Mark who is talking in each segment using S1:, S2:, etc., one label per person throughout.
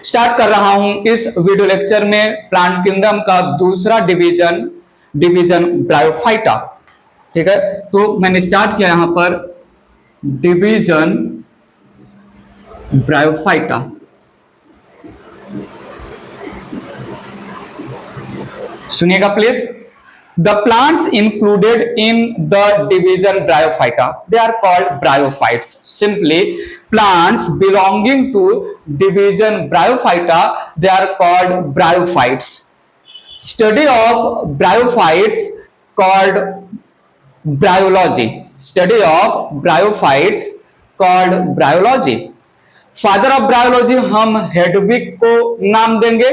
S1: Start कर रहा हूं इस वीडियो लेक्चर में प्लांट किंगडम का दूसरा डिवीजन ब्रायोफाइटा। ठीक है, तो मैंने स्टार्ट किया यहां पर डिवीजन ब्रायोफाइटा। सुनिएगा please. The plants included in the division Bryophyta, they are called bryophytes. Simply, plants belonging to division Bryophyta, they are called bryophytes. Study of bryophytes called bryology. Study of bryophytes called bryology. Father of bryology हम Hedwig को नाम देंगे।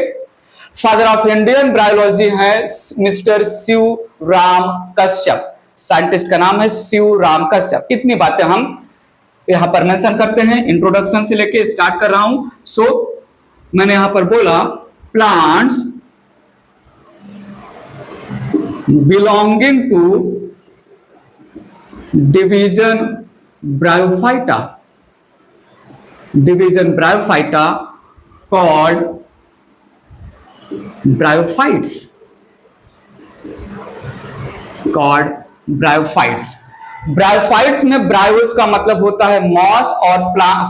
S1: Father of Indian bryology है mister Shivram Kashyap. Scientist का नाम है शिवराम कश्यप। इतनी बातें हम यहां पर मेंशन करते हैं। इंट्रोडक्शन से लेके स्टार्ट कर रहा हूं। सो मैंने यहां पर बोला plants belonging to division bryophyta, division bryophyta called bryophytes, called bryophytes. Bryophytes में ब्रायोस का मतलब होता है मॉस और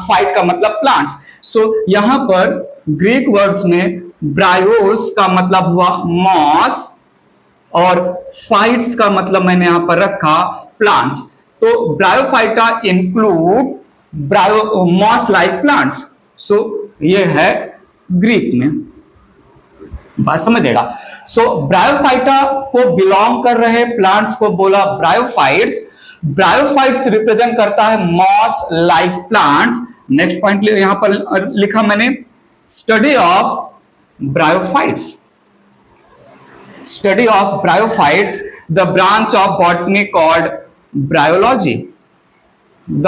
S1: फाइट का मतलब प्लांट्स। सो यहां पर ग्रीक वर्ड्स में ब्रायोस का मतलब हुआ मॉस और फाइट्स का मतलब मैंने यहां पर रखा प्लांट्स। तो bryophyta include ब्रायो moss like plants. सो ये है ग्रीक में, बात समझेगा। सो ब्रायोफाइटा को बिलोंग कर रहे प्लांट्स को बोला ब्रायोफाइट्स। ब्रायोफाइट्स रिप्रेजेंट करता है moss like plants. Next point यहां पर लिखा मैंने study of bryophytes, study of bryophytes the branch of botany called bryology, the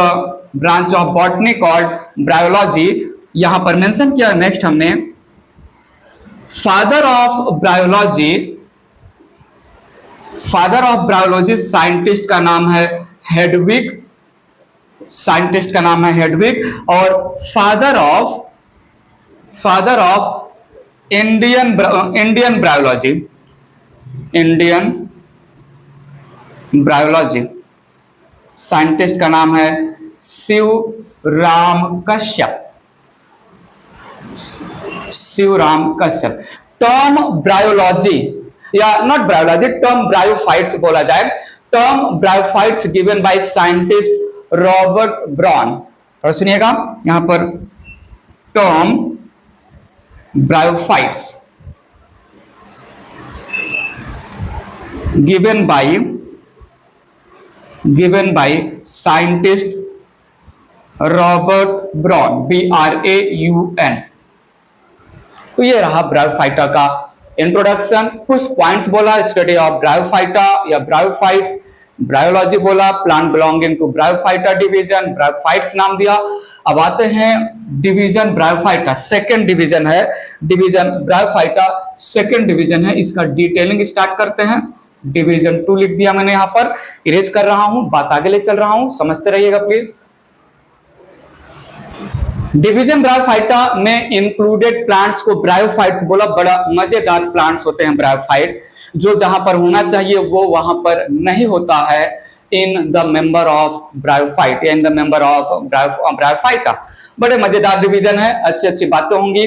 S1: branch of botany called bryology यहां पर मेंशन किया। नेक्स्ट हमने father of bryology, father of bryology scientist का नाम है हेडविग, साइंटिस्ट का नाम है हेडविग। और father of Indian bryology, Indian bryology scientist का नाम है शिवराम कश्यप, शिवराम कश्यप। टर्म ब्रायोलॉजी या नॉट ब्रायोलॉजी, टर्म ब्रायोफाइट्स बोला जाए। Term bryophytes given by scientist Robert brown. और सुनिएगा यहां पर term bryophytes given by scientist Robert brown, BRAUN। तो ये रहा ब्रायोफाइटा का इंट्रोडक्शन। कुछ पॉइंट्स बोला, स्टडी ऑफ ब्रायोफाइटा या ब्रायोफाइट्स, ब्रायोलॉजी बोला, plant belonging to bryophyta division, bryophytes नाम दिया। अब आते हैं डिवीजन ब्रायोफाइटा, सेकंड डिवीजन है डिवीजन ब्रायोफाइटा, सेकंड डिवीजन है। इसका डिटेलिंग स्टार्ट करते हैं। डिवीजन 2 लिख दिया मैंने यहां पर, इरेज कर रहा हूं, बात आगे ले चल रहा हूं, समझते रहिएगा प्लीज। डिवीजन ब्रायोफाइटा में इंक्लूडेड प्लांट्स को ब्रायोफाइट्स बोला। बड़ा मजेदार प्लांट्स होते हैं ब्रायोफाइट, जो जहां पर होना चाहिए वो वहां पर नहीं होता है in the member of bryophyte या in the member of bryophyta. बड़े मजेदार डिवीजन है, अच्छी अच्छी बातें होंगी।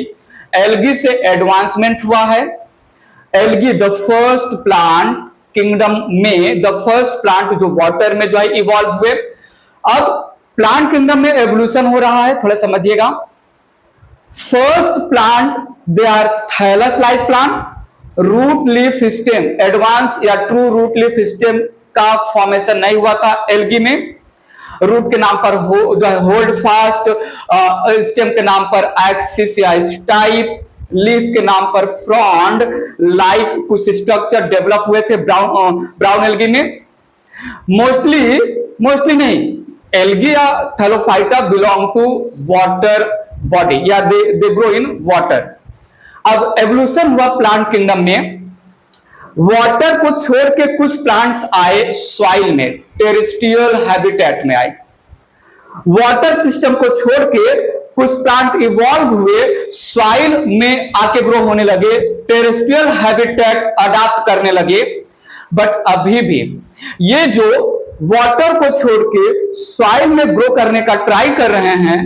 S1: एल्गी से एडवांसमेंट हुआ है। Algae the first plant kingdom में, द फर्स्ट प्लांट जो वाटर में जो है इवॉल्व हुए। अब प्लांट किंगडम में एवोल्यूशन हो रहा है, थोड़ा समझिएगा। First plant they are thallus like plant, root leaf stem, advance या ट्रू रूट लीफ स्टेम का फॉर्मेशन नहीं हुआ था एल्गी में। रूट के नाम पर होल्ड फास्ट, स्टेम के नाम पर एक्सिस या स्टाइप, लीफ के नाम पर फ्रॉन्ड लाइक कुछ स्ट्रक्चर डेवलप हुए थे ब्राउन एल्गी में। मोस्टली नहीं, एल्गी या thallophyta belong to water body या दे ग्रो इन वाटर। अब एवोल्यूशन हुआ प्लांट किंगडम में, वाटर को छोड़ के कुछ प्लांट्स आए सॉइल में, टेरेस्ट्रियल हैबिटेट में आए। वाटर सिस्टम को छोड़ के कुछ प्लांट इवॉल्व हुए, सॉइल में आके ग्रो होने लगे, टेरेस्ट्रियल हैबिटेट अडॉप्ट करने लगे। बट अभी भी ये जो वाटर को छोड़ के सॉइल में ग्रो करने का ट्राई कर रहे हैं,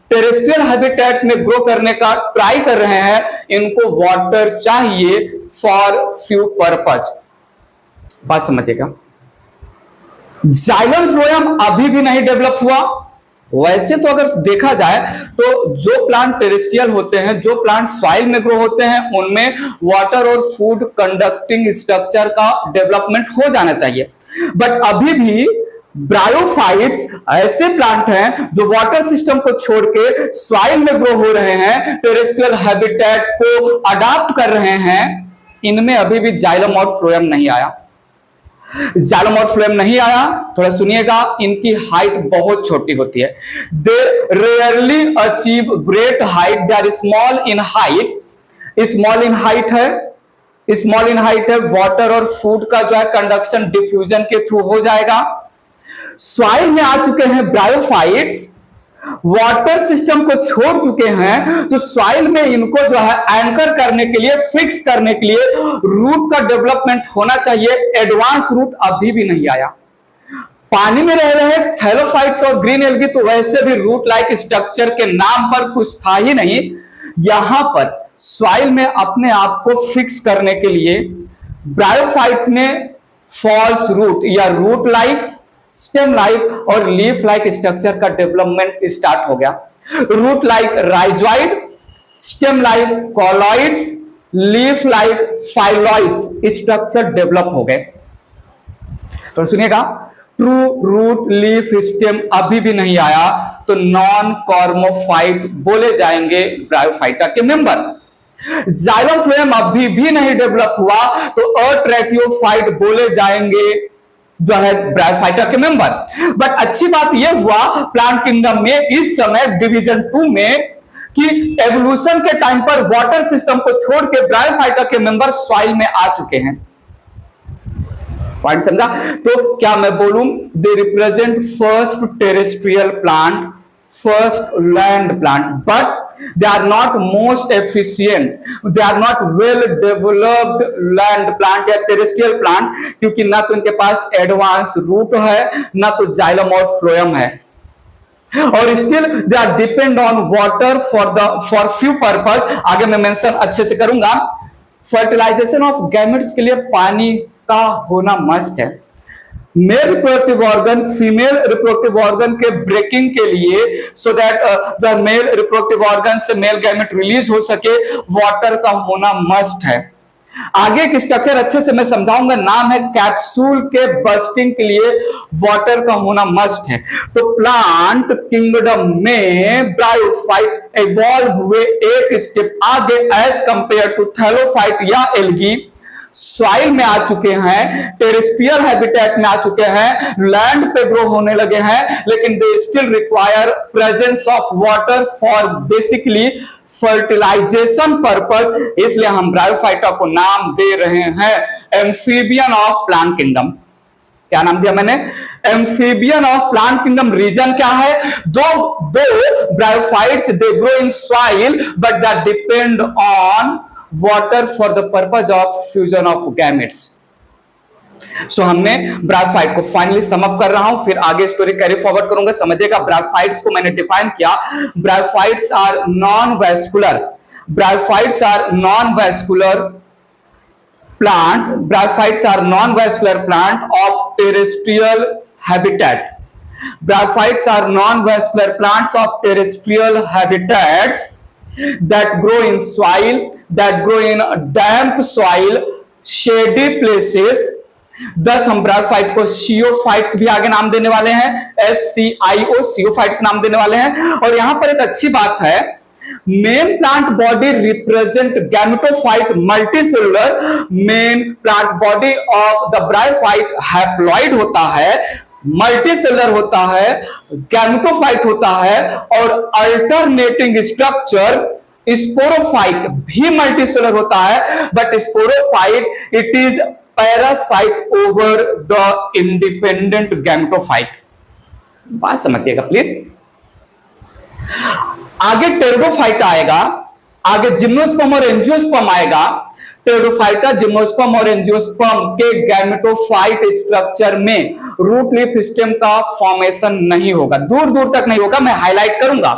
S1: टेरेस्ट्रियल हैबिटेट में ग्रो करने का ट्राई कर रहे हैं, इनको वाटर चाहिए फॉर फ्यू पर्पज। बात समझिएगा। जाइलम फ्लोएम अभी भी नहीं डेवलप हुआ। वैसे तो अगर देखा जाए तो जो प्लांट टेरेस्ट्रियल होते हैं, जो प्लांट सॉइल में ग्रो होते हैं, उनमें वाटर और फूड कंडक्टिंग स्ट्रक्चर का डेवलपमेंट हो जाना चाहिए। बट अभी भी ब्रायोफाइट्स ऐसे प्लांट हैं जो वाटर सिस्टम को छोड़ के सॉइल में ग्रो हो रहे हैं, टेरेस्ट्रियल हैबिटेट को अडॉप्ट कर रहे हैं। इनमें अभी भी जाइलम और फ्लोएम नहीं आया। जाइलम और फ्लोएम नहीं आया, थोड़ा सुनिएगा। इनकी हाइट बहुत छोटी होती है। They rarely achieve great height, they are small in height. Small in height है, स्मॉल इन हाइट है। वाटर और फूड का जो है कंडक्शन डिफ्यूजन के थ्रू हो जाएगा। सॉइल में आ चुके हैं ब्रायोफाइट्स, वाटर सिस्टम को छोड़ चुके हैं, तो सॉइल में इनको जो है एंकर करने के लिए, फिक्स करने के लिए रूट का डेवलपमेंट होना चाहिए। एडवांस रूट अभी भी नहीं आया। पानी में रह रहे थैलोफाइट्स और ग्रीन एल्गी तो वैसे भी रूट लाइक स्ट्रक्चर के नाम पर कुछ था ही नहीं। यहां पर सॉइल में अपने आप को फिक्स करने के लिए ब्रायोफाइट्स में फॉल्स रूट या रूट लाइक, स्टेम लाइक और लीफ लाइक स्ट्रक्चर का डेवलपमेंट स्टार्ट हो गया। Root like rhizoid, stem like cauloids, leaf like phylloids structure develop हो गए। तो सुनिएगा, ट्रू रूट लीफ स्टेम अभी भी नहीं आया तो नॉन कॉर्मोफाइट बोले जाएंगे ब्रायोफाइटा के मेंबर। जाइलम फ्लोएम अभी भी नहीं डेवलप हुआ तो अट्रैक्टियोफाइट बोले जाएंगे जो है ब्रायोफाइटा के मेंबर। बट अच्छी बात यह हुआ प्लांट किंगडम में इस समय डिवीजन 2 में कि एवोल्यूशन के टाइम पर वाटर सिस्टम को छोड़ के ब्रायोफाइटा के मेंबर सॉइल में आ चुके हैं। पॉइंट समझा? तो क्या मैं बोलूं, they represent first terrestrial plant, first land plant, but they are not most efficient, they are not well developed land plant या terrestrial plant, क्योंकि ना तो इनके पास एडवांस रूट है, ना तो जाइलम और फ्लोएम है, और still they are depend on water for few purpose. आगे मैं मेंशन अच्छे से करूंगा। फर्टिलाइजेशन ऑफ गैमेट्स के लिए पानी का होना मस्ट है। Male reproductive organ female reproductive organ के ब्रेकिंग के लिए, so that the male reproductive organ से मेल गैमेट रिलीज हो सके, वाटर का होना मस्ट है। आगे की स्ट्रक्चर अच्छे से मैं समझाऊंगा, नाम है कैप्सूल के बस्टिंग के लिए वाटर का होना मस्ट है। तो प्लांट किंगडम में ब्रायोफाइट इवॉल्व हुए एक स्टेप आगे एज कंपेयर टू थैलोफाइट या एल्गी। सॉइल में आ चुके हैं, टेरेस्ट्रियल हैबिटेट में आ चुके हैं, लैंड पे ग्रो होने लगे हैं, लेकिन they still require presence of water for basically fertilization purpose. इसलिए हम ब्रायोफाइटा को नाम दे रहे हैं एम्फीबियन ऑफ प्लांट किंगडम। क्या नाम दिया मैंने? Amphibian of plant kingdom. Reason क्या है? Though bryophytes they grow in soil but that depend on water for the purpose of fusion of gametes. So हमने ब्रायोफाइट को फाइनली समअप कर रहा हूं, फिर आगे स्टोरी कैरी फॉरवर्ड करूंगा। समझिएगा, ब्रायोफाइट्स को मैंने डिफाइन किया। Bryophytes are non vascular, bryophytes are non vascular plants, bryophytes are non vascular plant of terrestrial habitat. Bryophytes are non-vascular plants of terrestrial habitats that grow in soil, that grow in damp soil, shady places. दस हम bryophyte को सियोफाइट्स भी आगे नाम देने वाले हैं, SCIO सियोफाइट्स नाम देने वाले हैं। और यहां पर एक अच्छी बात है, main plant body represent gametophyte multicellular. Main plant body of the bryophyte haploid होता है, मल्टीसेलुलर होता है, गैमेटोफाइट होता है, और अल्टरनेटिंग स्ट्रक्चर स्पोरोफाइट भी मल्टीसेलुलर होता है, but sporophyte it is parasite over the independent gametophyte. बात समझिएगा प्लीज। आगे टेरिडोफाइटा आएगा, आगे जिम्नोस्पर्म और एंजियोस्पर्म आएगा। टेरिडोफाइटा, जिम्नोस्पर्म और एंजियोस्पर्म के गैमेटोफाइट स्ट्रक्चर में रूट लीफ स्टेम का फॉर्मेशन नहीं होगा, दूर दूर तक नहीं होगा। मैं हाईलाइट करूंगा।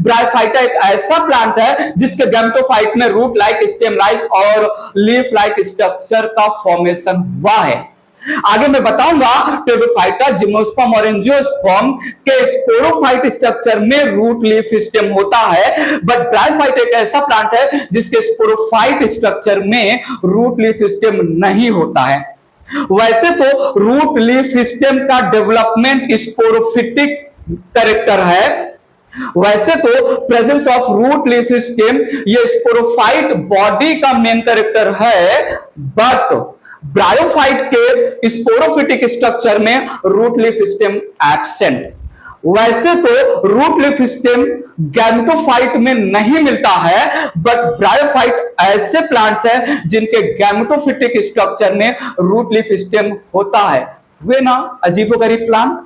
S1: ब्रायोफाइटा एक ऐसा प्लांट है जिसके गैमेटोफाइट में रूट लाइक, स्टेम लाइक और लीफ लाइक स्ट्रक्चर का फॉर्मेशन हुआ है। आगे मैं बताऊंगा टेरिडोफाइटा, जिम्नोस्पर्म और एंजियोस्पर्म के स्पोरोफाइट स्ट्रक्चर में रूट लीफ स्टेम होता है, बट ब्रायोफाइट एक ऐसा प्लांट है जिसके स्पोरोफाइट स्ट्रक्चर में रूट लीफ स्टेम नहीं होता है। वैसे तो रूट लीफ स्टेम का डेवलपमेंट स्पोरोफिटिक कैरेक्टर है, वैसे तो presence of root leaf stem ये स्पोरोफाइट बॉडी का मेन कैरेक्टर है, बट ब्रायोफाइट के स्पोरोफिटिक स्ट्रक्चर में रूट लीफ स्टेम एब्सेंट। वैसे तो रूट लीफ स्टेम गैमेटोफाइट में नहीं मिलता है, बट ब्रायोफाइट ऐसे प्लांट्स हैं जिनके गैमेटोफिटिक स्ट्रक्चर में रूट लीफ स्टेम होता है। वे ना अजीबोगरीब प्लांट,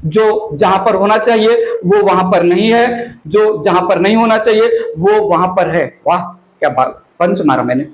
S1: जो जहां पर होना चाहिए वो वहां पर नहीं है, जो जहां पर नहीं होना चाहिए वो वहां पर है। वाह क्या बात, पंच मारा मैंने।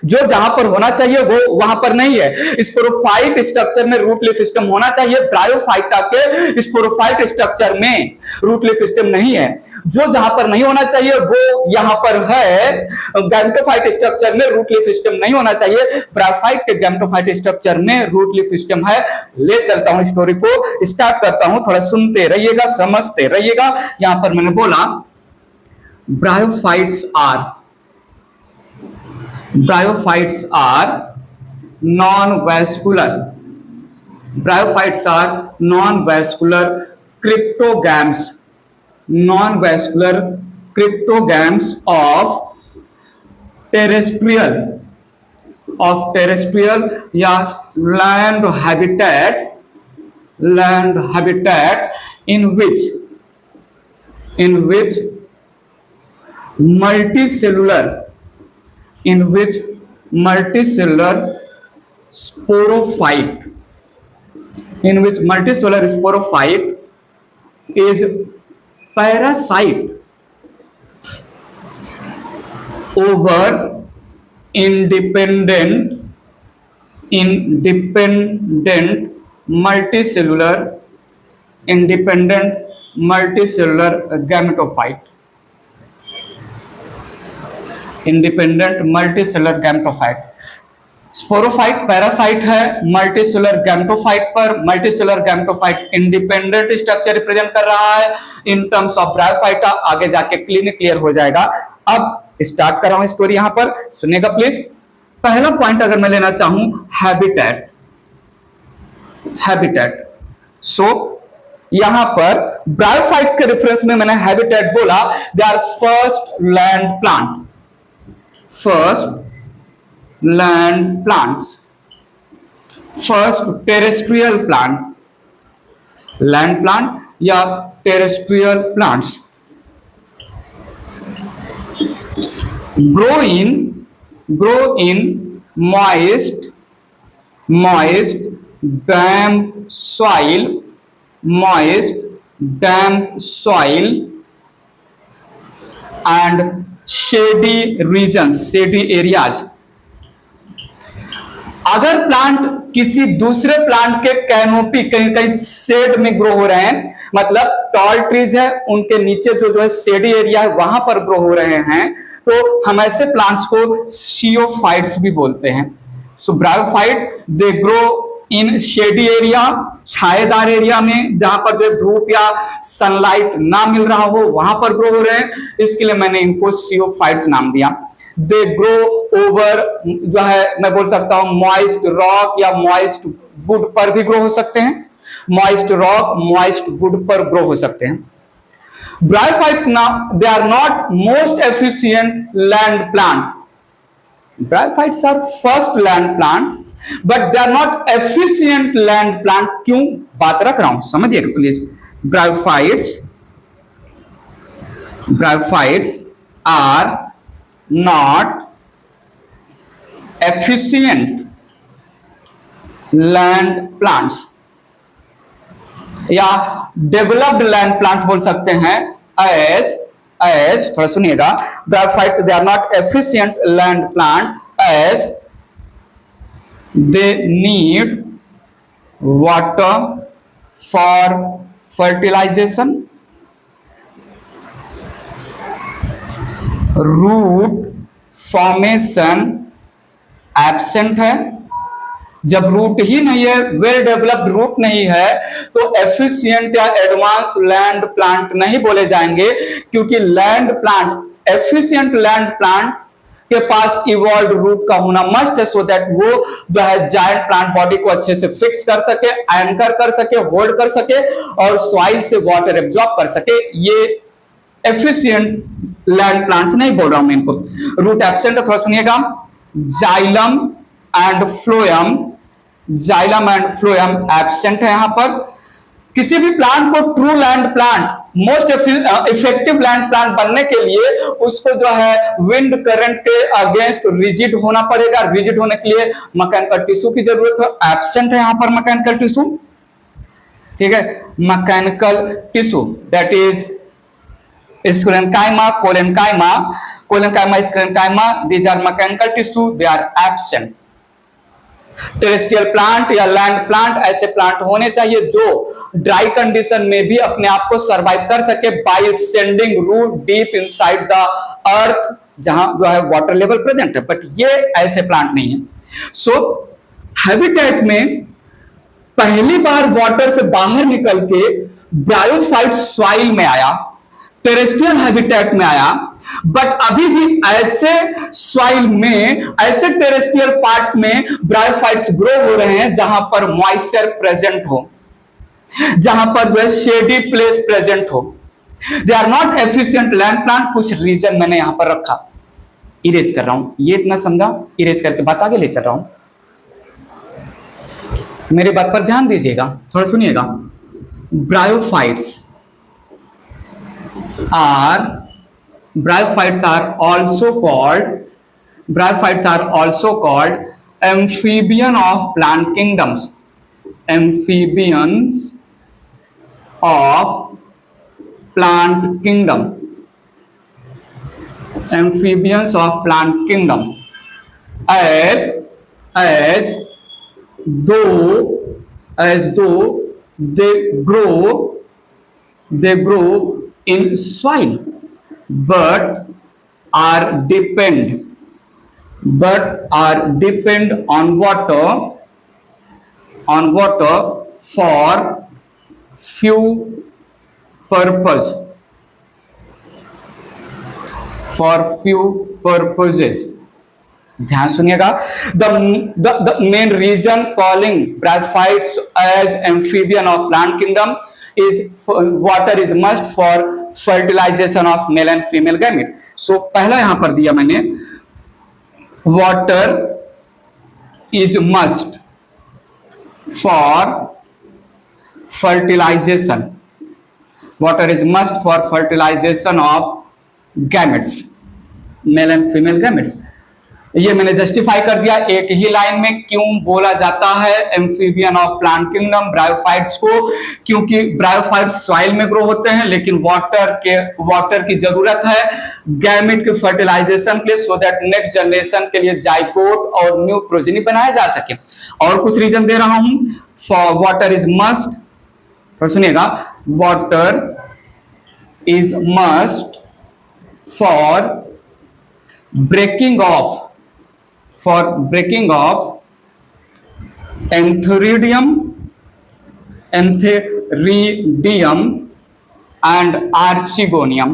S1: जो जहां पर होना चाहिए वो वहां पर नहीं है। स्पोरोफाइट स्ट्रक्चर में रूट लीफ स्टेम होना चाहिए, ब्रायोफाइटा के स्पोरोफाइट स्ट्रक्चर में रूट लीफ स्टेम नहीं है। जो जहां पर नहीं होना चाहिए वो यहां पर है। गैमेटोफाइट स्ट्रक्चर में रूट लीफ स्टेम नहीं होना चाहिए, ब्रायोफाइट के गैमेटोफाइट स्ट्रक्चर में रूट लीफ स्टेम है। ले चलता हूं, स्टोरी को स्टार्ट करता हूं, थोड़ा सुनते रहिएगा, समझते रहिएगा। यहां पर मैंने बोला Bryophytes are non-vascular. Bryophytes are non-vascular cryptogams. Non-vascular cryptogams of terrestrial या land habitat in which multicellular sporophyte is parasite over independent multicellular gametophyte. Independent multicellular gametophyte. Sporophyte parasite है मल्टीसेलुलर गैमेटोफाइट पर। Multicellular gametophyte independent structure represent कर रहा है in terms of bryophyta. आगे जाके clear हो जाएगा। अब स्टार्ट कर रहा हूं स्टोरी, यहां पर सुनिएगा प्लीज। पहला पॉइंट अगर मैं लेना चाहूं, हैबिटेट। सो यहां पर ब्रायोफाइट्स के रेफरेंस में मैंने हैबिटेट बोला। They are first land plants, first terrestrial plant, land plant या terrestrial plants. Grow in moist damp soil and shady regions, shady areas। अगर प्लांट किसी दूसरे प्लांट के कैनोपी कहीं शेड में ग्रो हो रहे हैं, मतलब टॉल ट्रीज है उनके नीचे जो है शेडी एरिया है वहां पर ग्रो हो रहे हैं, तो हम ऐसे प्लांट्स को शियोफाइट्स भी बोलते हैं। So bryophyte they grow in shady area, छायेदार एरिया में जहां पर जो धूप या सनलाइट ना मिल रहा हो वहां पर ग्रो हो रहे हैं, इसके लिए मैंने इनको शियोफाइट्स नाम दिया। दे ग्रो ओवर, जो है मैं बोल सकता हूं मॉइस्ट रॉक या मॉइस्ट वुड पर भी ग्रो हो सकते हैं। मॉइस्ट रॉक, मॉइस्ट वुड पर ग्रो हो सकते हैं। Bryophytes now they are not most efficient land plant. Bryophytes are first land plant, but they are not efficient land plant. क्यों बात रख रहा हूं समझिएगा please. Bryophytes are not efficient land plants या डेवलप्ड लैंड प्लांट्स बोल सकते हैं। एज एज, थोड़ा सुनिएगा, bryophytes they are not efficient land plant as they need water for fertilization, root formation absent है। जब रूट ही नहीं है, वेल डेवलप्ड रूट नहीं है, तो एफिशिएंट या एडवांस लैंड प्लांट नहीं बोले जाएंगे, क्योंकि land plant, efficient land plant के पास इवॉल्व रूट का होना मस्ट है, सो दैट वो जो है जायंट प्लांट बॉडी को अच्छे से फिक्स कर सके, एंकर कर सके, होल्ड कर सके और सॉइल से वाटर एब्जॉर्ब कर सके। ये एफिशिएंट लैंड प्लांट्स नहीं बोल रहा हूं मैं इनको। रूट एब्सेंट है, थोड़ा सुनिएगा, xylem and phloem, xylem and phloem absent है यहां पर। किसी भी प्लांट को true land plant, most effective land plant बनने के लिए उसको जो है विंड करंट के अगेंस्ट रिजिड होना पड़ेगा। रिजिड होने के लिए मैकेनिकल टिश्यू की जरूरत है, एब्सेंट है यहां पर मैकेनिकल टिश्यू। ठीक है, mechanical tissue that is sclerenchyma, collenchyma, collenchyma, sclerenchyma, these are mechanical tissue, they are absent। Terrestrial plant या लैंड प्लांट ऐसे प्लांट होने चाहिए जो ड्राई कंडीशन में भी अपने आप को सरवाइव कर सके by sending root deep inside the earth, जहां जो है वाटर लेवल प्रेजेंट है, बट ये ऐसे प्लांट नहीं है। सो हैबिटेट में पहली बार वाटर से बाहर निकल के ब्रायोफाइट सॉइल में आया, टेरेस्ट्रियल हैबिटेट में आया, बट अभी भी ऐसे सॉइल में, ऐसे टेरेस्ट्रियल पार्ट में ब्रायोफाइट्स ग्रो हो रहे हैं जहां पर मॉइस्चर प्रेजेंट हो, जहां पर जो है शेडी प्लेस प्रेजेंट हो। They are not efficient land plant. कुछ रीजन मैंने यहां पर रखा, इरेज कर रहा हूं, ये इतना समझा, इरेज करके बात आगे ले चल रहा हूं। मेरी बात पर ध्यान दीजिएगा, थोड़ा सुनिएगा। Bryophytes are also called amphibian of plant kingdoms, amphibians of plant kingdom, amphibians of plant kingdom, as though they grow in soil but are depend on water for few purposes। ध्यान सुनिएगा। the main reason calling bryophytes as amphibian of plant kingdom is water is must for fertilization of male and female gamete। so पहला यहां पर दिया मैंने, water is must for fertilization, water is must for fertilization of gametes, male and female gametes। ये मैंने justify कर दिया एक ही लाइन में क्यों बोला जाता है amphibian of plant kingdom bryophytes को, क्योंकि ब्रायोफाइट्स सॉइल में ग्रो होते हैं लेकिन वाटर की जरूरत है गैमेट के फर्टिलाइजेशन के लिए, सो दैट नेक्स्ट जनरेशन के लिए जाइगोट और न्यू प्रोजेनी बनाया जा सके। और कुछ रीजन दे रहा हूं। फॉर वाटर इज मस्ट, सुनिएगा, water is must for breaking off antheridium and archegonium।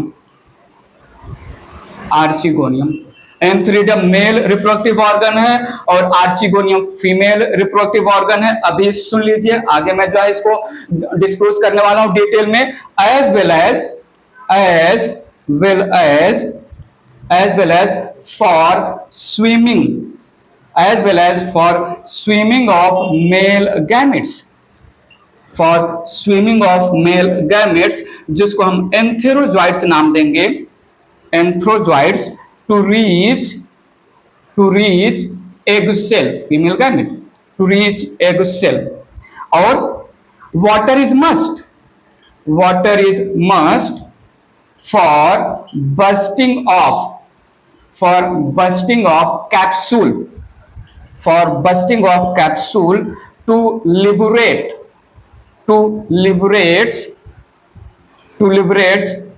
S1: Antheridium male reproductive organ है और आर्चिगोनियम फीमेल रिप्रोडक्टिव ऑर्गन है। अभी सुन लीजिए, आगे मैं जो है इसको डिस्क्लोज करने वाला हूं डिटेल में। as well as for swimming of male gametes, जिसको हम एंथेरोजॉइड्स नाम देंगे, antherozoids, to reach egg cell, female gamete to reach egg cell। और water is must for bursting of capsule, for bursting of capsule to liberate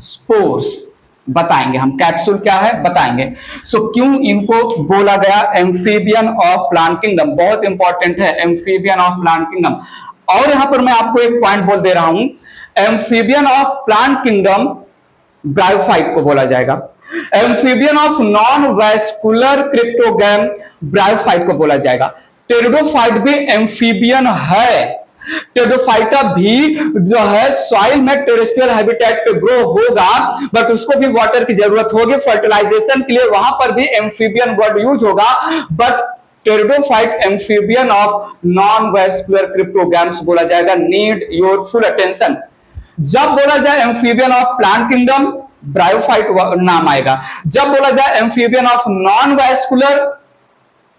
S1: spores। बताएंगे हम capsule क्या है, बताएंगे। सो क्यों इनको बोला गया एम्फीबियन ऑफ प्लांट किंगडम, बहुत इंपॉर्टेंट है एम्फीबियन ऑफ प्लांट किंगडम। और यहां पर मैं आपको एक पॉइंट बोल दे रहा हूं, amphibian of plant kingdom bryophyte को बोला जाएगा, amphibian of non vascular cryptogam bryophyte को बोला जाएगा। टेरिडोफाइट भी एम्फीबियन है, टेरिडोफाइटा भी जो है सॉइल में टेरेस्ट्रियल हैबिटेट पे ग्रो होगा, बट उसको भी वाटर की जरूरत होगी फर्टिलाइजेशन के लिए, वहां पर भी एम्फीबियन वर्ड यूज होगा। But pteridophyte amphibian of non vascular cryptogams बोला जाएगा। Need your full attention. जब बोला जाए amphibian of plant kingdom bryophyte नाम आएगा, जब बोला जाए amphibian of non vascular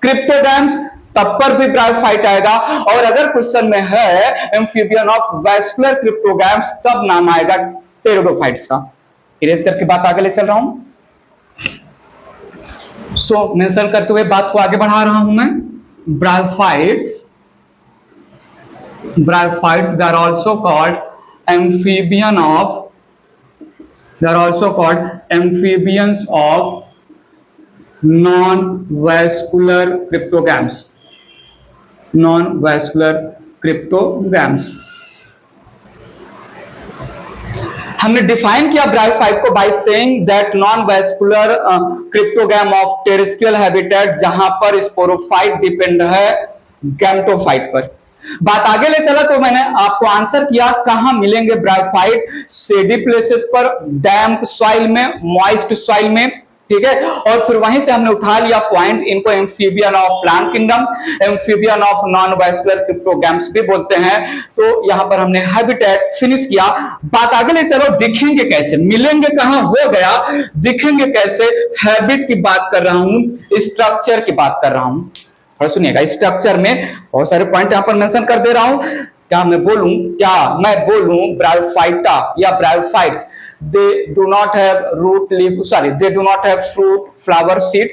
S1: cryptogams तब पर भी ब्रायोफाइट आएगा, और अगर क्वेश्चन में है एम्फीबियन ऑफ वैस्कुलर क्रिप्टोगैम्स तब नाम आएगा टेरिडोफाइट्स का। इरेज करके बात आगे ले चल रहा हूं। सो मेंशन करते हुए बात को आगे बढ़ा रहा हूं मैं। Bryophytes they are also called amphibian of, they are also called amphibians of non-vascular cryptogams, non-vascular cryptogams। हमने डिफाइन किया ब्रायोफाइट को by saying that non vascular cryptogam of terrestrial habitat, जहां पर स्पोरोफाइट डिपेंड है गैमेटोफाइट पर। बात आगे ले चला तो मैंने आपको आंसर किया कहां मिलेंगे ब्रायोफाइट, सेडी प्लेसेस पर, डैम्प सॉइल में, मॉइस्ट सॉइल में, ठीक है। और फिर वहीं से हमने उठा लिया पॉइंट, इनको amphibian of plant kingdom, amphibian of non vascular cryptogams भी बोलते हैं। तो यहां पर हमने हैबिटेट फिनिश किया। बात आगे ले चलो, दिखेंगे कैसे, मिलेंगे कहां हो गया, दिखेंगे कैसे, हैबिट की बात कर रहा हूं, स्ट्रक्चर की बात कर रहा हूं। और सुनिएगा, स्ट्रक्चर में बहुत सारे पॉइंट यहां पर मेंशन कर दे रहा हूं। क्या मैं बोलूं ब्रायोफाइटा या bryophytes, they do not have root leaf, sorry they do not have fruit flower seed,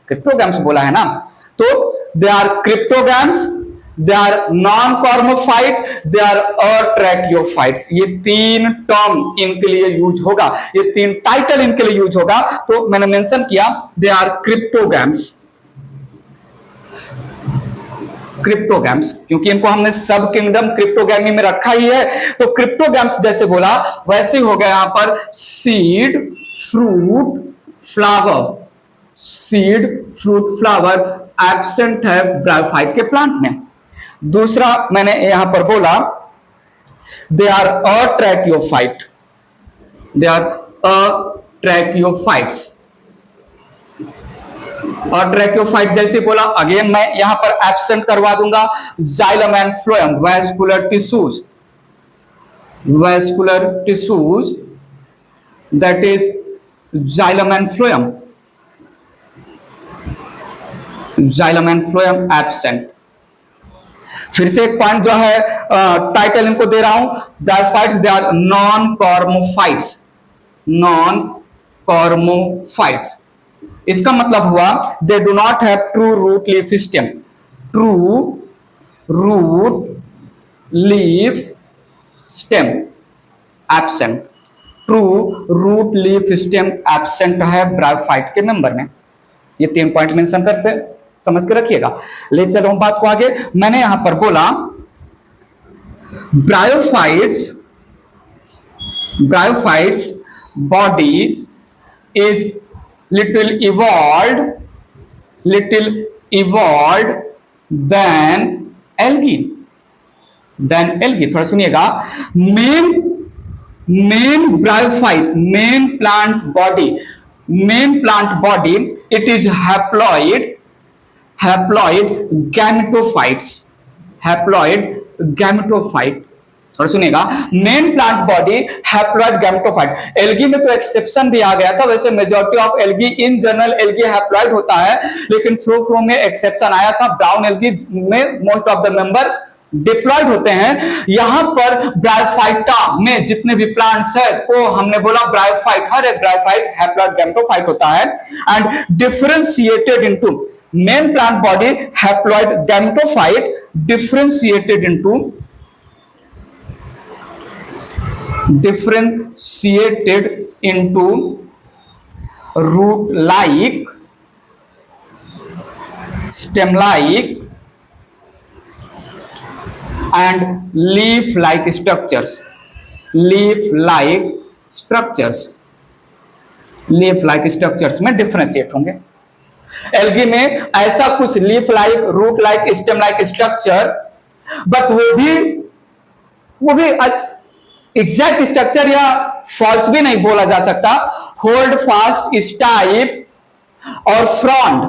S1: cryptogams बोला है ना, तो they are cryptogams, they are non cormophyte, they are atracheophytes. ये तीन टर्म इनके लिए यूज होगा, ये तीन टाइटल इनके लिए यूज होगा। तो मैंने मेंशन किया दे आर क्रिप्टोगैम्स, क्रिप्टोगैम्स, क्योंकि इनको हमने सब किंगडम क्रिप्टोगैमी में रखा ही है। तो क्रिप्टोगैम्स जैसे बोला वैसे ही हो गया यहां पर seed fruit flower, seed fruit flower absent है ब्रायोफाइट के प्लांट में। दूसरा मैंने यहां पर बोला दे आर अट्रैकियोफाइट, दे आर अट्रैकियोफाइट्स, और ट्रैकियोफाइट जैसे बोला, अगेन मैं यहां पर एब्सेंट करवा दूंगा xylem and phloem, vascular tissues, vascular tissues, that is xylem and phloem, xylem and phloem absent. फिर से एक पॉइंट जो है टाइटल इनको दे रहा हूं, bryophytes they are non cormophytes, non cormophytes. इसका मतलब हुआ they do not have true root leaf stem, true root leaf stem absent, true root leaf stem absent है ब्रायोफाइट के मेंबर में। ये तीन पॉइंट मेंशन करते समझ के रखिएगा। ले चल रहा हूं बात को आगे। मैंने यहां पर बोला bryophytes body is little evolved than algae, थोड़ा सुनिएगा। Main bryophyte, main plant body it is haploid gametophyte, और सुनिएगा main plant body haploid gametophyte. Algae में तो एक्सेप्शन भी आ गया था, वैसे majority of algae, in general algae haploid होता है, लेकिन फ्लो में एक्सेप्शन आया था। ब्राउन एल्गी में most of the member diploid होते हैं। यहां पर ब्रायोफाइटा में जितने भी प्लांट्स है तो हमने बोला ब्रायोफाइट, हर एक ब्रायोफाइट हैप्लॉयड गैमेटोफाइट होता है and differentiated into main plant body haploid gametophyte differentiated into root like, stem like and leaf like structures, में डिफरेंशिएट होंगे। एल्गी में ऐसा कुछ leaf like, root like, stem like structure, but वो भी exact structure या फॉल्स भी नहीं बोला जा सकता। होल्ड फास्ट, स्टाइप और फ्रॉन्ड,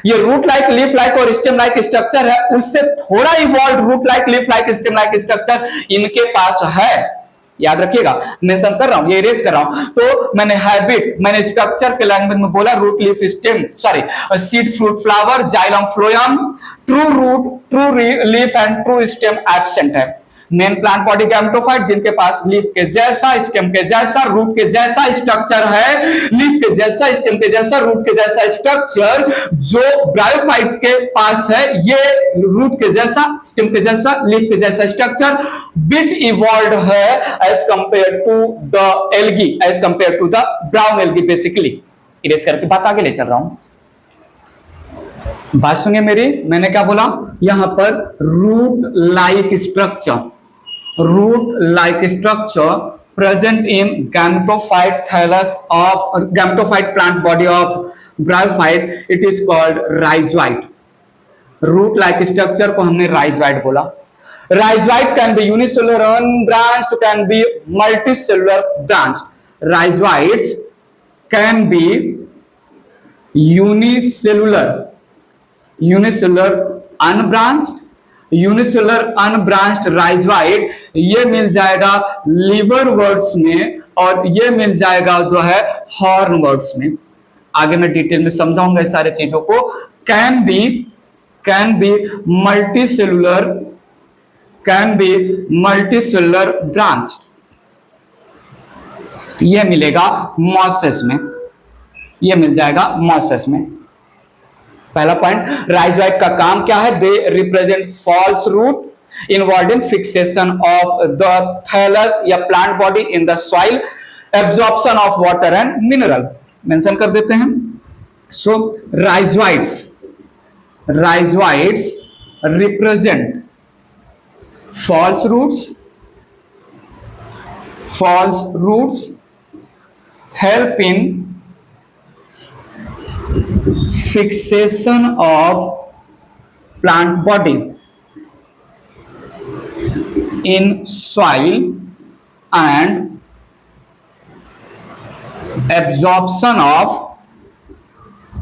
S1: ये रूट लाइक, लीफ लाइक और स्टेम लाइक स्ट्रक्चर है, उससे थोड़ा evolve root like, leaf like, stem like structure इनके पास है। याद रखिएगा, मेंशन कर रहा हूं, ये इरेज कर रहा हूं। तो मैंने हैबिट, मैंने स्ट्रक्चर के लैंग्वेज में बोला root, leaf, stem, sorry seed, fruit, flower, xylem, phloem, true root, true leaf and true stem absent है। मेन प्लांट बॉडी गैमेटोफाइट जिनके पास लीफ के जैसा, स्टेम के जैसा, रूट के जैसा स्ट्रक्चर है, लीफ के जैसा, स्टेम के जैसा, रूट के जैसा स्ट्रक्चर जो ब्रायोफाइट के पास है, ये रूट के जैसा, स्टेम के जैसा, लीफ के जैसा स्ट्रक्चर बिट इवॉल्व्ड है as compare to the algae, as compare to the brown algae. Basically erase करके बात आगे ले चल रहा हूं, बात सुनिए मेरी। मैंने क्या बोला यहां पर root like structure present in gametophyte thallus of gametophyte plant body of bryophyte, it is called rhizoid। Root like structure को हमने rhizoid बोला। Rhizoid can be unicellular unbranched, can be multicellular branched। Rhizoids can be unicellular unbranched rhizoid, ये मिल जाएगा लिवरवर्ट्स में और ये मिल जाएगा जो है हॉर्नवर्ट्स में। आगे मैं डिटेल में समझाऊंगा इस सारे चीजों को। कैन बी मल्टीसेलुलर ब्रांच, ये मिलेगा मॉसेस में, ये मिल जाएगा मॉसेस में। पहला पॉइंट, राइजोइड का काम क्या है? They represent false root involve in fixation of the thallus या plant body in the soil, absorption of water and mineral. Mention कर देते हैं। So rhizoids represent false roots help in fixation of plant body in soil and absorption of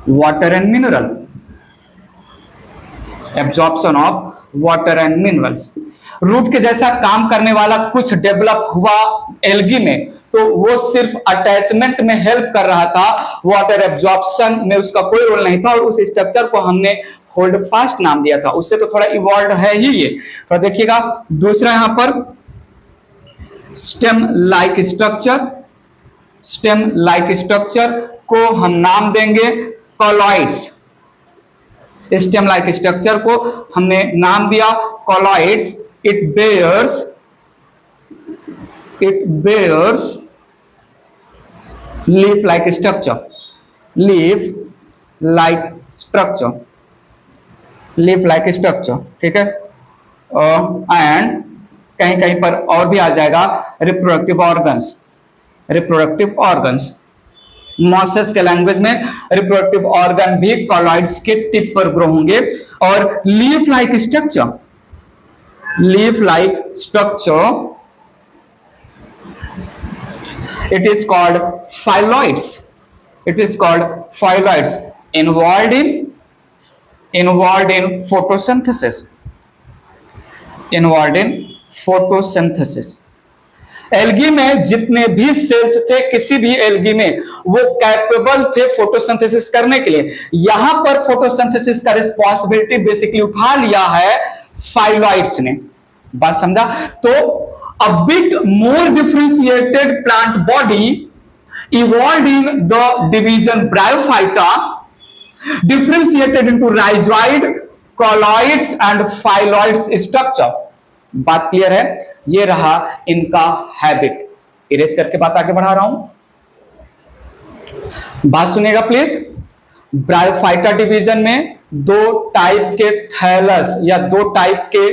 S1: water and mineral, absorption of water and minerals। Root के जैसा काम करने वाला कुछ develop हुआ एल्गी में, तो वो सिर्फ अटैचमेंट में हेल्प कर रहा था, वाटर एब्जॉर्प्शन में उसका कोई रोल नहीं था, और उस स्ट्रक्चर को हमने होल्ड फास्ट नाम दिया था। उससे तो थोड़ा इवॉल्व है ही ये। तो देखिएगा दूसरा यहां पर स्टेम लाइक स्ट्रक्चर को हम नाम देंगे कॉलॉइड्स। स्टेम लाइक स्ट्रक्चर को हमने नाम दिया colloids. It bears leaf-like structure, ठीक है। एंड कहीं कहीं पर और भी आ जाएगा रिप्रोडक्टिव ऑर्गन्स। मॉसेस के लैंग्वेज में रिप्रोडक्टिव ऑर्गन भी कॉलॉइड्स के टिप पर ग्रो होंगे। और leaf like structure, it is called phylloids, involved in photosynthesis। Algae में जितने भी सेल्स थे किसी भी एल्गी में, वो कैपेबल थे फोटोसिंथेसिस करने के लिए। यहां पर फोटोसिंथेसिस का रिस्पॉन्सिबिलिटी बेसिकली उठा लिया है फाइलॉइड्स ने। बात समझा? तो a bit more differentiated plant body evolved in the division Bryophyta, differentiated into rhizoid, colloids and phylloids structure. बात क्लियर है? ये रहा इनका हैबिट। इरेज करके बात आगे बढ़ा रहा हूं, बात सुनिएगा प्लीज। ब्रायोफाइटा डिवीजन में दो टाइप के थैलस या दो टाइप के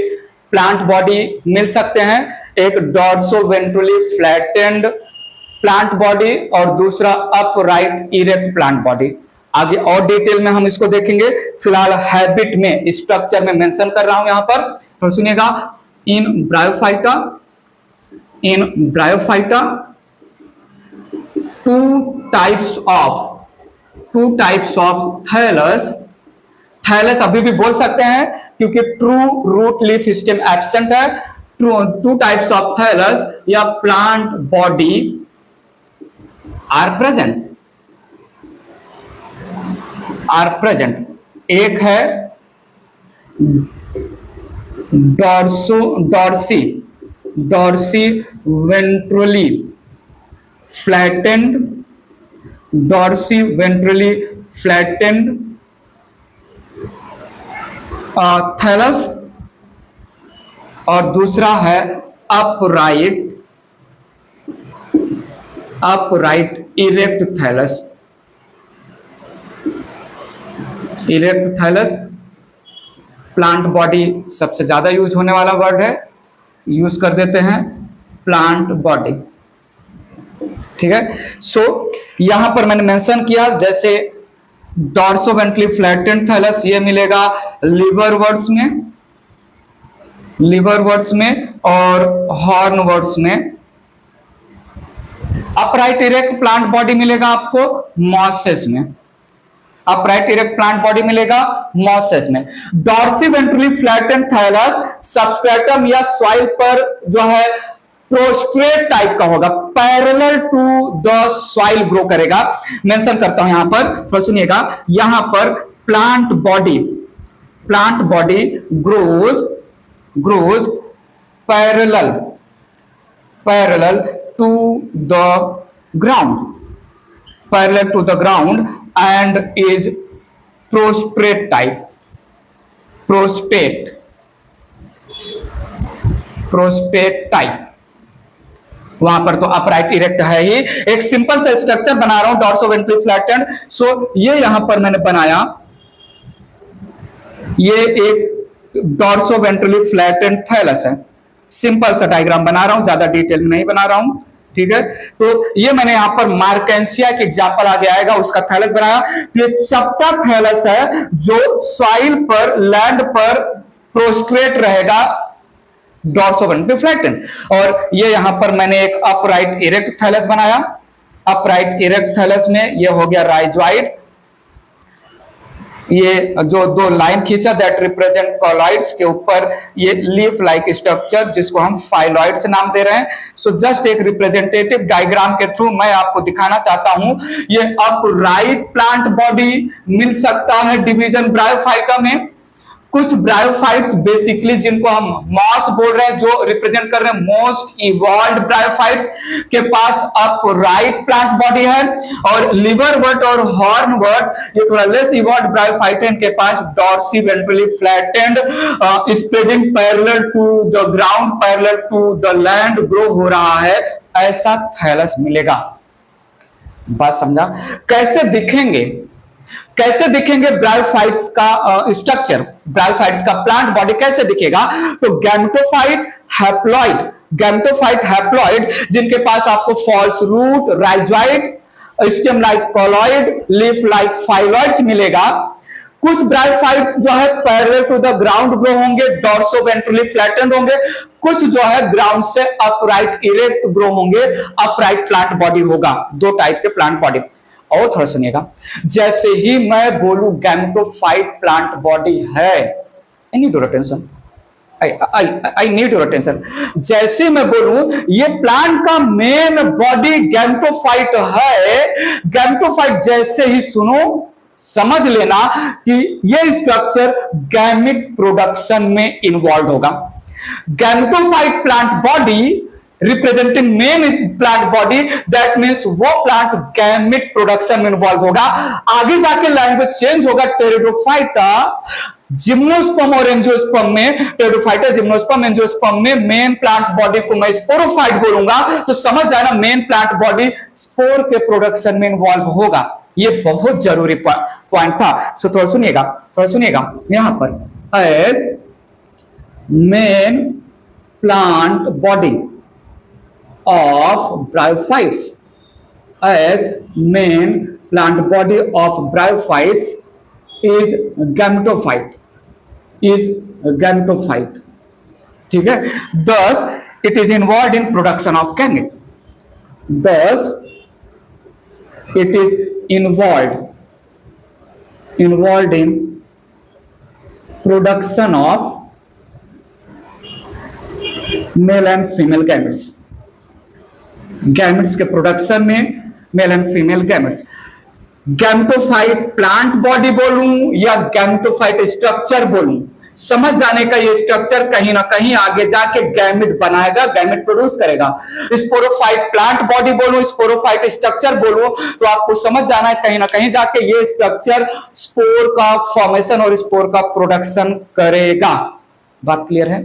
S1: प्लांट बॉडी मिल सकते हैं, एक डॉर्सोवेंट्रली फ्लैटेंड प्लांट बॉडी और दूसरा अपराइट इरेक्ट प्लांट बॉडी। आगे और डिटेल में हम इसको देखेंगे, फिलहाल हैबिट में स्ट्रक्चर में मेंशन कर रहा हूं यहां पर, तो सुनिएगा। In bryophyta two types of thallus अभी भी बोल सकते हैं क्योंकि true root leaf stem absent है। टू टाइप्स ऑफ थैलस या प्लांट बॉडी आर प्रेजेंट। एक है डॉर्सी वेंट्रली फ्लैटेंड थैलस और दूसरा है upright erect thallus. Plant body सबसे ज्यादा यूज होने वाला वर्ड है, यूज कर देते हैं प्लांट बॉडी, ठीक है। सो यहां पर मैंने मेंशन किया, जैसे डॉर्सोवेंट्रली फ्लैटेंड थैलस ये मिलेगा लिवर वर्ड्स में और हॉर्न वर्ड्स में। अपराइट इरेक्ट प्लांट बॉडी मिलेगा आपको मॉसेस में, डॉर्सीवेंट्रली फ्लैटेंड थैलस सबस्ट्रेटम या सॉइल पर जो है प्रोस्ट्रेट टाइप का होगा, parallel to the soil grow करेगा। मेंशन करता हूं यहां पर, तो सुनिएगा। यहां पर plant body grows parallel to the ground and is prostrate type, वहां पर तो अपराइट इरेक्ट है ही। एक सिंपल सा स्ट्रक्चर बना रहा हूं डॉर्सोवेंट्रली फ्लैटेंड। सो ये यहां पर मैंने बनाया, ये एक डॉर्सोवेंट्रली फ्लैटेंड थैलस है। सिंपल सा डायग्राम बना रहा हूं, ज्यादा डिटेल में नहीं बना रहा हूं, ठीक है। तो ये मैंने यहां पर मार्केंसिया के एग्जांपल आगे आएगा, उसका थैलस बनाया। ये चपटा थैलस है जो सॉइल पर, लैंड पर प्रोस्ट्रेट रहेगा, डॉर्सोवेंट्रली फ्लैटेंड। और ये यहां पर मैंने एक अपराइट इरेक्ट थैलस बनाया। अपराइट इरेक्ट थैलस में ये हो गया राइजोइड, ये जो दो लाइन खींचा दैट रिप्रेजेंट कॉलॉइड्स के ऊपर ये लीफ लाइक स्ट्रक्चर जिसको हम फाइलॉइड्स नाम दे रहे हैं। सो जस्ट एक रिप्रेजेंटेटिव डायग्राम के थ्रू मैं आपको दिखाना चाहता हूं, ये अपराइट प्लांट बॉडी मिल सकता है डिवीजन ब्रायोफाइटा में। कुछ ब्रायोफाइट्स बेसिकली जिनको हम मॉस बोल रहे हैं, जो रिप्रेजेंट कर रहे हैं मोस्ट इवॉल्व्ड ब्रायोफाइट्स के पास अपराइट प्लांट बॉडी है, और लिवर वर्ट और हॉर्न वर्ट ये थोड़ा लेस इवॉल्व्ड ब्रायोफाइट है, इनके पास dorsiventrally flattened spreading parallel to the ground, parallel to the land grow हो रहा है, ऐसा थैलस मिलेगा। बात समझा? कैसे दिखेंगे ब्रायोफाइट्स का स्ट्रक्चर, ब्रायोफाइट्स का प्लांट बॉडी कैसे दिखेगा? तो गैमेटोफाइट हैप्लॉइड जिनके पास आपको false root, rhizoid, stem like cauloid, leaf like phylloids मिलेगा। कुछ ब्रायोफाइट्स जो है parallel to the ground grow होंगे, डॉर्सोवेंट्रली फ्लैटेंड होंगे। कुछ जो है ग्राउंड से अपराइट इरेक्ट ग्रो होंगे, अपराइट प्लांट बॉडी होगा। दो टाइप के प्लांट बॉडी। और थोड़ा सुनिएगा, जैसे ही मैं बोलूं गैमेटोफाइट प्लांट बॉडी है, आई नीड योर अटेंशन, जैसे मैं बोलूं ये प्लांट का मेन बॉडी गैमेटोफाइट है, गैमेटोफाइट जैसे ही सुनो समझ लेना कि ये स्ट्रक्चर गैमेट प्रोडक्शन में इन्वॉल्व होगा। Gametophyte plant body representing main plant body, that means वो प्लांट गैमेट प्रोडक्शन में इन्वॉल्व होगा। आगे जाके लैंग्वेज चेंज होगा, टेरिडोफाइटा जिम्नोस्पर्म और एंजियोस्पर्म में, टेरिडोफाइटा जिम्नोस्पर्म एंजियोस्पर्म में मेन प्लांट बॉडी को मैं स्पोरोफाइट बोलूंगा, तो समझ जाना मेन प्लांट बॉडी स्पोर के प्रोडक्शन में इन्वॉल्व होगा। ये बहुत जरूरी पॉइंट था। सो थोड़ा सुनिएगा यहां पर as main plant body of bryophytes, as main plant body of bryophytes is gametophyte, ठीक है। thus it is involved in production of gamete, thus it is involved in production of male and female gametes, gametes के production में male and female gametes. Gametophyte plant body बोलूं या gametophyte structure बोलूं, समझ जाने का ये स्ट्रक्चर कहीं ना कहीं आगे जाके गैमेट बनाएगा, गैमेट प्रोड्यूस करेगा। स्पोरोफाइट प्लांट बॉडी बोलूं, स्पोरोफाइट स्ट्रक्चर बोलूं, तो आपको समझ जाना है कहीं ना कहीं जाके ये स्ट्रक्चर स्पोर का फॉर्मेशन और स्पोर का प्रोडक्शन करेगा। बात क्लियर है?